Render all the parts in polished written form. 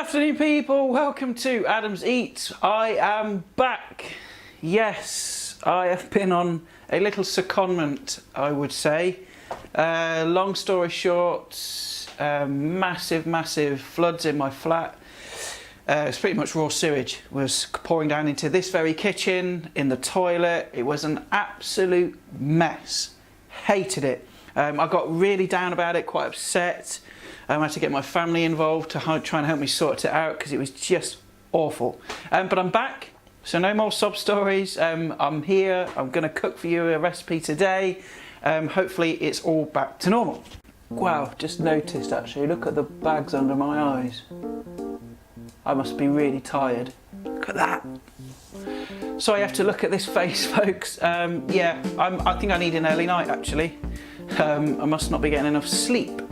afternoon, people. Welcome to Adam's Eats. I am back. Yes, I have been on a little secondment, I would say. Long story short, massive floods in my flat. It's pretty much raw sewage was pouring down into this very kitchen, in the toilet. It was an absolute mess. Hated it. I got really down about it, quite upset. I had to get my family involved to try and help me sort it out because it was just awful. But I'm back, so no more sob stories. I'm here. I'm going to cook for you a recipe today. Hopefully it's all back to normal. Wow, just noticed actually, look at the bags under my eyes. I must be really tired. Look at that. So I have to look at this face, folks. Yeah, I think I need an early night actually. I must not be getting enough sleep.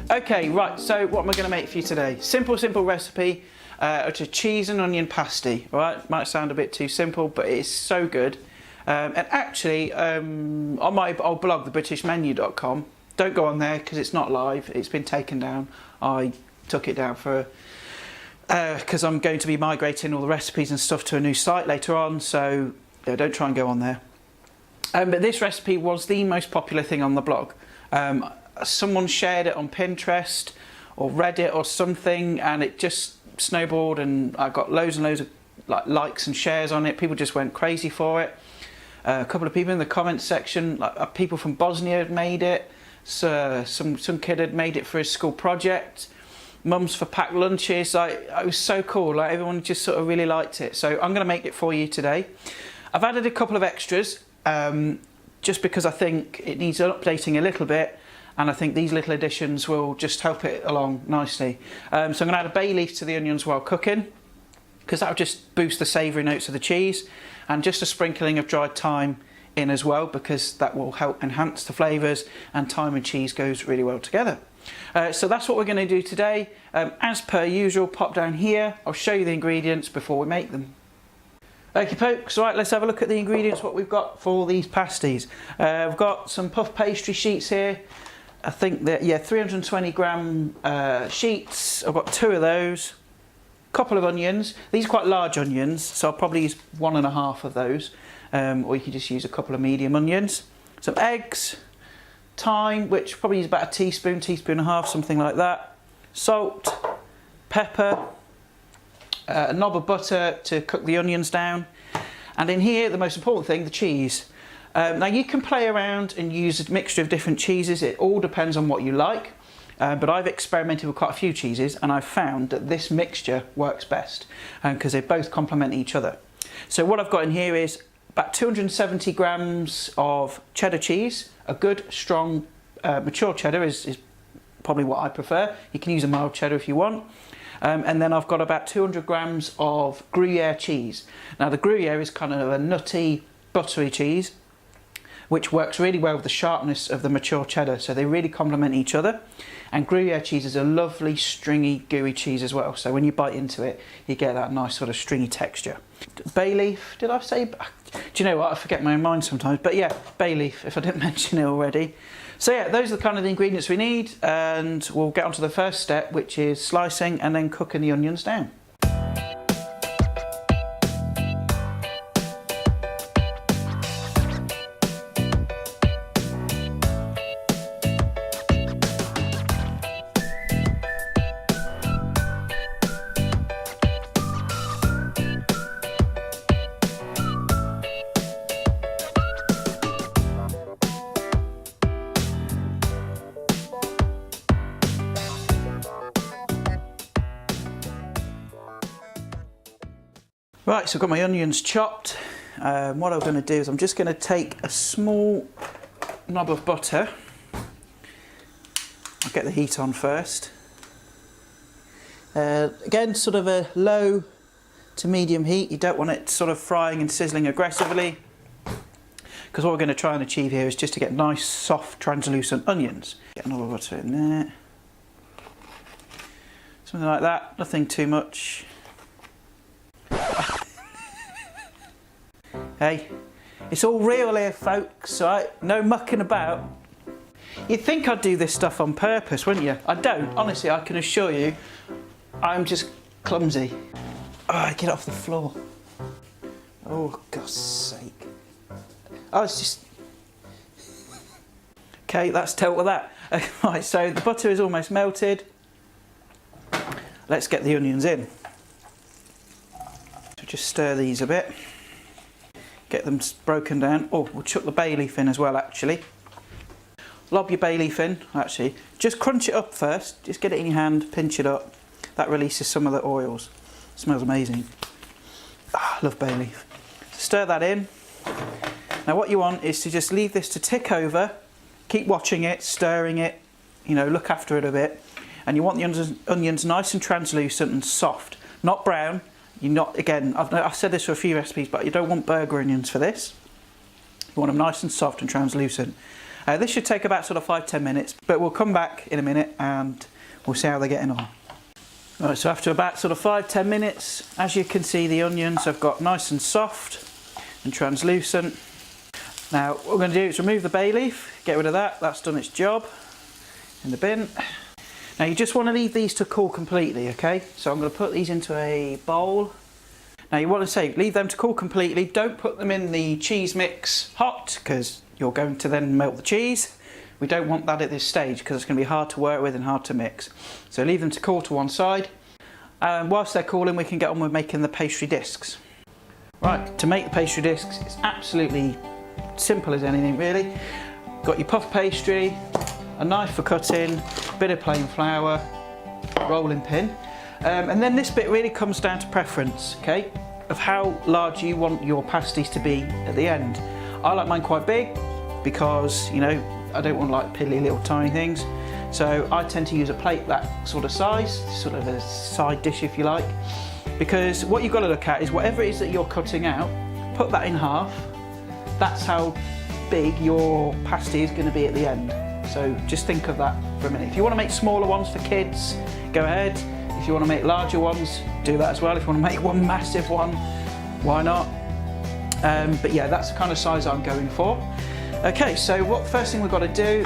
Okay, right, so what am I going to make for you today? Simple recipe. It's a cheese and onion pasty, right? Might sound a bit too simple, but it's so good. And actually, on my old blog, thebritishmenu.com, don't go on there because it's not live. It's been taken down. I took it down for because I'm going to be migrating all the recipes and stuff to a new site later on, so yeah, don't try and go on there. But this recipe was the most popular thing on the blog. Someone shared it on Pinterest or Reddit or something, and it just snowballed, and I got loads and loads of likes and shares on it. People just went crazy for it. A couple of people in the comments section, people from Bosnia had made it. So some kid had made it for his school project. Mums for packed lunches. It was so cool. Like, everyone just sort of really liked it. So I'm going to make it for you today. I've added a couple of extras just because I think it needs updating a little bit. And I think these little additions will just help it along nicely. So I'm going to add a bay leaf to the onions while cooking, because that will just boost the savoury notes of the cheese, and just a sprinkling of dried thyme in as well, because that will help enhance the flavours, and thyme and cheese goes really well together. So that's what we're going to do today. As per usual, pop down here. I'll show you the ingredients before we make them. Okay folks, right, let's have a look at the ingredients, what we've got for these pasties. I've got some puff pastry sheets here. I think that, yeah, 320 gram sheets. I've got 2 of those. Couple of onions. These are quite large onions, so I'll probably use 1.5 of those. Or you can just use a couple of medium onions. Some eggs, thyme, which probably is about a teaspoon and a half, something like that. Salt, pepper, a knob of butter to cook the onions down. And in here, the most important thing, the cheese. Now you can play around and use a mixture of different cheeses. It all depends on what you like. But I've experimented with quite a few cheeses, and I've found that this mixture works best because they both complement each other. So what I've got in here is about 270 grams of cheddar cheese. A good, strong, mature cheddar is probably what I prefer. You can use a mild cheddar if you want. And then I've got about 200 grams of Gruyere cheese. Now the Gruyere is kind of a nutty, buttery cheese, which works really well with the sharpness of the mature cheddar, so they really complement each other. And Gruyere cheese is a lovely, stringy, gooey cheese as well, so when you bite into it, you get that nice sort of stringy texture. Bay leaf, did I say? Do you know what, I forget my own mind sometimes, but yeah, bay leaf, if I didn't mention it already. So yeah, those are the kind of the ingredients we need, and we'll get on to the first step, which is slicing and then cooking the onions down. Right, so I've got my onions chopped. What I'm going to do is I'm just going to take a small knob of butter. I'll get the heat on first. Again, sort of a low to medium heat. You don't want it sort of frying and sizzling aggressively, because what we're going to try and achieve here is just to get nice, soft, translucent onions. Get a knob of butter in there. Something like that, nothing too much. Hey, it's all real here, folks, right? No mucking about. You'd think I'd do this stuff on purpose, wouldn't you? I don't. Honestly, I can assure you, I'm just clumsy. Oh, get off the floor. Oh, God's sake. Oh, it's just... Okay, that's dealt with that. Right, so the butter is almost melted. Let's get the onions in. So just stir these a bit. Get them broken down. Oh, we'll chuck the bay leaf in as well, actually. Lob your bay leaf in, actually. Just crunch it up first. Just get it in your hand, pinch it up. That releases some of the oils. It smells amazing. Ah, I love bay leaf. Stir that in. Now what you want is to just leave this to tick over. Keep watching it, stirring it, you know, look after it a bit. And you want the onions nice and translucent and soft, not brown. You're not, again, I've said this for a few recipes, but you don't want burger onions for this. You want them nice and soft and translucent. This should take about sort of 5-10 minutes, but we'll come back in a minute and we'll see how they're getting on. Right, so after about sort of 5-10 minutes, as you can see, the onions have got nice and soft and translucent. Now what we're going to do is remove the bay leaf, get rid of that, that's done its job, in the bin. Now you just want to leave these to cool completely, okay? So I'm going to put these into a bowl. Now you want to say, leave them to cool completely, don't put them in the cheese mix hot, because you're going to then melt the cheese. We don't want that at this stage, because it's going to be hard to work with and hard to mix. So leave them to cool to one side. Whilst they're cooling, we can get on with making the pastry discs. Right, to make the pastry discs, it's absolutely simple as anything really. Got your puff pastry, a knife for cutting, a bit of plain flour, rolling pin, and then this bit really comes down to preference, okay, of how large you want your pasties to be at the end. I like mine quite big because, you know, I don't want like piddly little tiny things, so I tend to use a plate that sort of size, sort of a side dish if you like, because what you've got to look at is whatever it is that you're cutting out, put that in half. That's how big your pasty is going to be at the end. So just think of that for a minute. If you want to make smaller ones for kids, go ahead. If you want to make larger ones, do that as well. If you want to make one massive one, why not? But yeah, that's the kind of size I'm going for. Okay, so what first thing we've got to do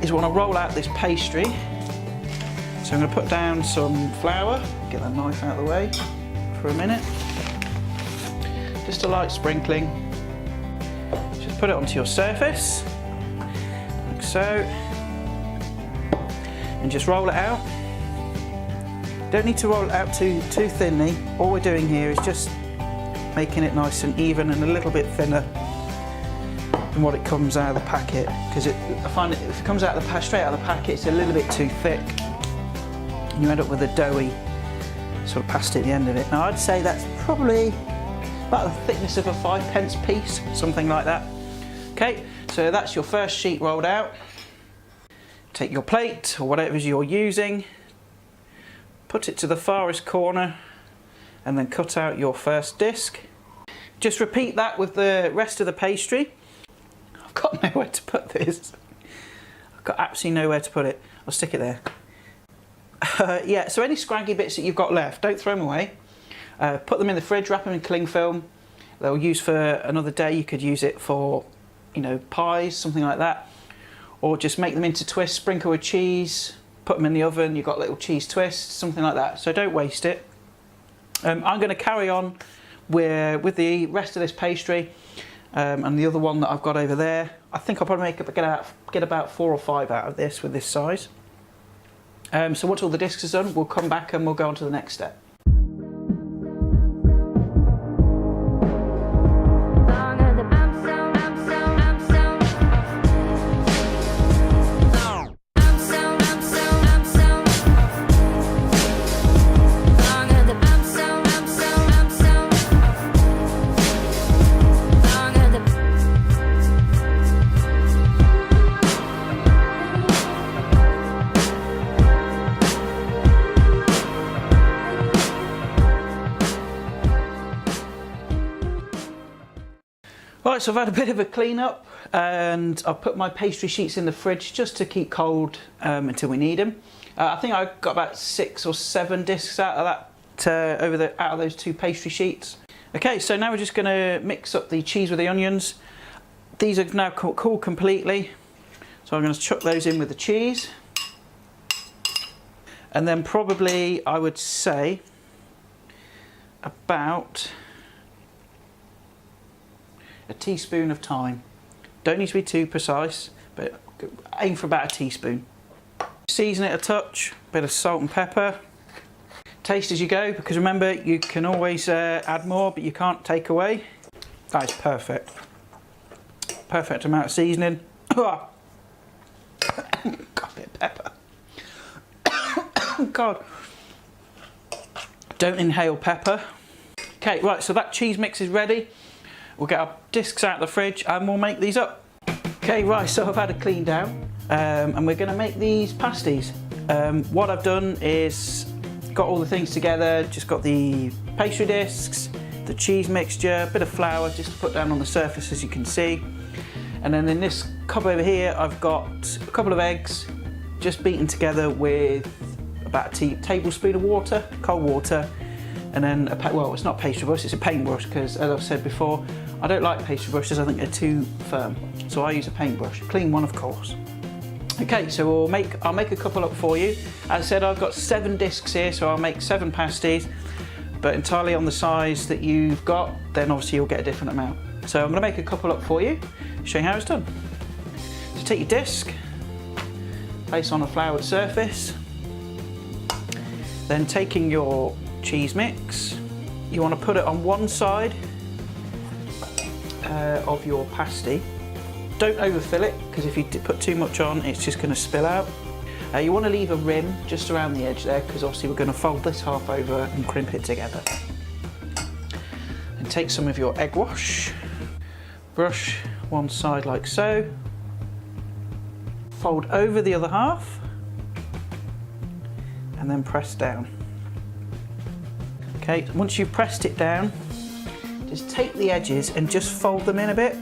is we want to roll out this pastry. So I'm going to put down some flour, get that knife out of the way for a minute. Just a light sprinkling. Just put it onto your surface, like so, and just roll it out. Don't need to roll it out too thinly. All we're doing here is just making it nice and even and a little bit thinner than what it comes out of the packet, because I find if it comes out straight out of the packet, it's a little bit too thick and you end up with a doughy sort of pasty at the end of it. Now I'd say that's probably about the thickness of a 5p piece, something like that. Okay, so that's your first sheet rolled out. Take your plate or whatever you're using, put it to the farthest corner and then cut out your first disc. Just repeat that with the rest of the pastry. I've got nowhere to put this. I've got absolutely nowhere to put it. I'll stick it there. Yeah, so any scraggy bits that you've got left, don't throw them away. Put them in the fridge, wrap them in cling film. They'll use for another day. You could use it for, you know, pies, something like that. Or just make them into twists, sprinkle with cheese, put them in the oven, you've got little cheese twists, something like that. So don't waste it. I'm going to carry on with the rest of this pastry and the other one that I've got over there. I think I'll probably get about 4 or 5 out of this with this size. So once all the discs are done, we'll come back and we'll go on to the next step. Right, so I've had a bit of a clean up and I've put my pastry sheets in the fridge just to keep cold until we need them. I think I got about 6 or 7 discs out of that, out of those 2 pastry sheets. Okay, so now we're just going to mix up the cheese with the onions. These are now cooled completely, so I'm going to chuck those in with the cheese. And then probably, I would say, about a teaspoon of thyme. Don't need to be too precise, but aim for about a teaspoon. Season it a touch, bit of salt and pepper. Taste as you go, because remember, you can always add more, but you can't take away. That is perfect. Perfect amount of seasoning. God, a bit of pepper. God. Don't inhale pepper. Okay, right, so that cheese mix is ready. We'll get our discs out of the fridge and we'll make these up. Okay, right, so I've had a clean down and we're gonna make these pasties. What I've done is got all the things together, just got the pastry discs, the cheese mixture, a bit of flour just to put down on the surface as you can see. And then in this cup over here, I've got a couple of eggs just beaten together with about a tablespoon of water, cold water. And then, well, it's not pastry brush, it's a paintbrush, because as I've said before, I don't like pastry brushes, I think they're too firm. So I use a paintbrush, clean one of course. Okay, so I'll make a couple up for you. As I said, I've got 7 discs here, so I'll make 7 pasties, but entirely on the size that you've got, then obviously you'll get a different amount. So I'm gonna make a couple up for you, show you how it's done. So take your disc, place on a floured surface, then taking your cheese mix, you want to put it on one side of your pasty. Don't overfill it, because if you put too much on, it's just going to spill out. You want to leave a rim just around the edge there, because obviously we're going to fold this half over and crimp it together. And take some of your egg wash, brush one side like so, fold over the other half, and then press down. Okay, once you've pressed it down, just take the edges and just fold them in a bit.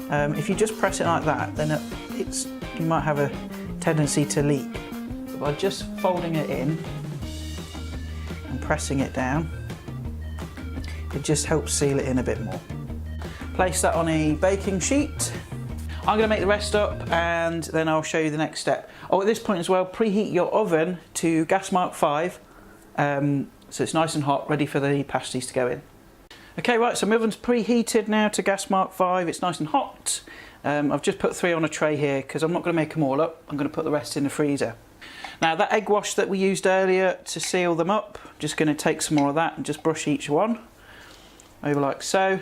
If you just press it like that, then you might have a tendency to leak. But by just folding it in and pressing it down, it just helps seal it in a bit more. Place that on a baking sheet. I'm going to make the rest up and then I'll show you the next step. Oh, at this point as well, preheat your oven to gas mark 5. So it's nice and hot, ready for the pasties to go in. Okay, right, so my oven's preheated now to gas mark 5. It's nice and hot. I've just put 3 on a tray here because I'm not going to make them all up. I'm going to put the rest in the freezer. Now that egg wash that we used earlier to seal them up, I'm just going to take some more of that and just brush each one over like so.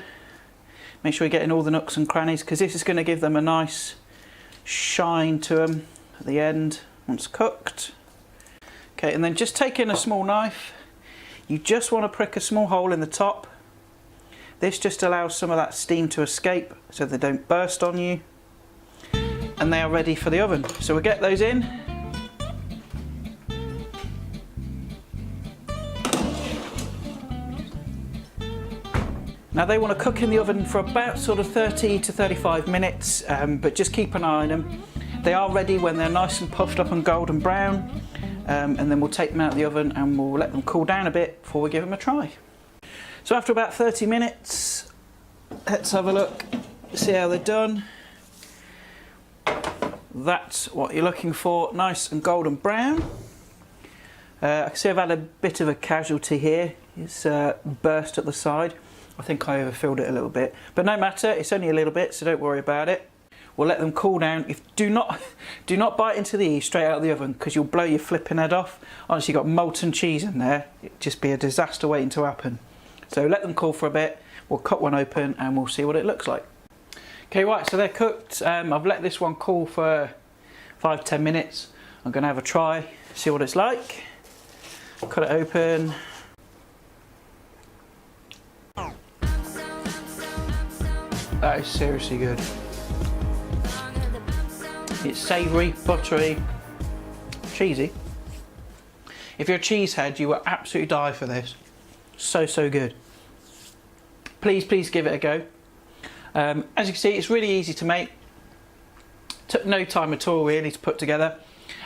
Make sure you're getting all the nooks and crannies, because this is going to give them a nice shine to them at the end once cooked. Okay, and then just taking a small knife, you just want to prick a small hole in the top. This just allows some of that steam to escape so they don't burst on you. And they are ready for the oven. So we'll get those in. Now they want to cook in the oven for about sort of 30 to 35 minutes, but just keep an eye on them. They are ready when they're nice and puffed up and golden brown. And then we'll take them out of the oven and we'll let them cool down a bit before we give them a try. So after about 30 minutes, let's have a look, see how they're done. That's what you're looking for, nice and golden brown. I can see I've had a bit of a casualty here. It's burst at the side. I think I overfilled it a little bit, but no matter, it's only a little bit, so don't worry about it. We'll let them cool down. Do not bite into these straight out of the oven, because you'll blow your flipping head off. Honestly, you've got molten cheese in there. It'd just be a disaster waiting to happen. So let them cool for a bit. We'll cut one open and we'll see what it looks like. Okay, right, so they're cooked. I've let this one cool for 5-10 minutes. I'm going to have a try, see what it's like. Cut it open. That is seriously good. It's savoury, buttery, cheesy. If you're a cheesehead, you will absolutely die for this. So good. Please give it a go. As you can see, it's really easy to make. Took no time at all really to put together.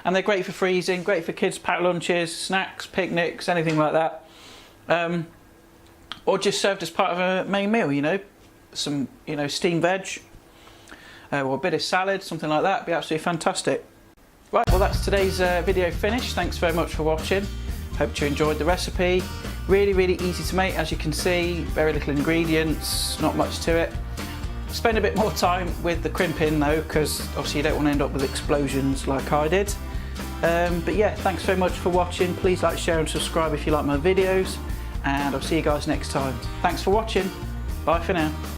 And they're great for freezing, great for kids' packed lunches, snacks, picnics, anything like that. Or just served as part of a main meal, you know. Some, you know, steamed veg. Or a bit of salad, something like that, would be absolutely fantastic. Right, well that's today's video finished. Thanks very much for watching. Hope you enjoyed the recipe. Really, really easy to make, as you can see. Very little ingredients, not much to it. Spend a bit more time with the crimping though, because obviously you don't want to end up with explosions like I did. But yeah, thanks very much for watching. Please like, share and subscribe if you like my videos, and I'll see you guys next time. Thanks for watching. Bye for now.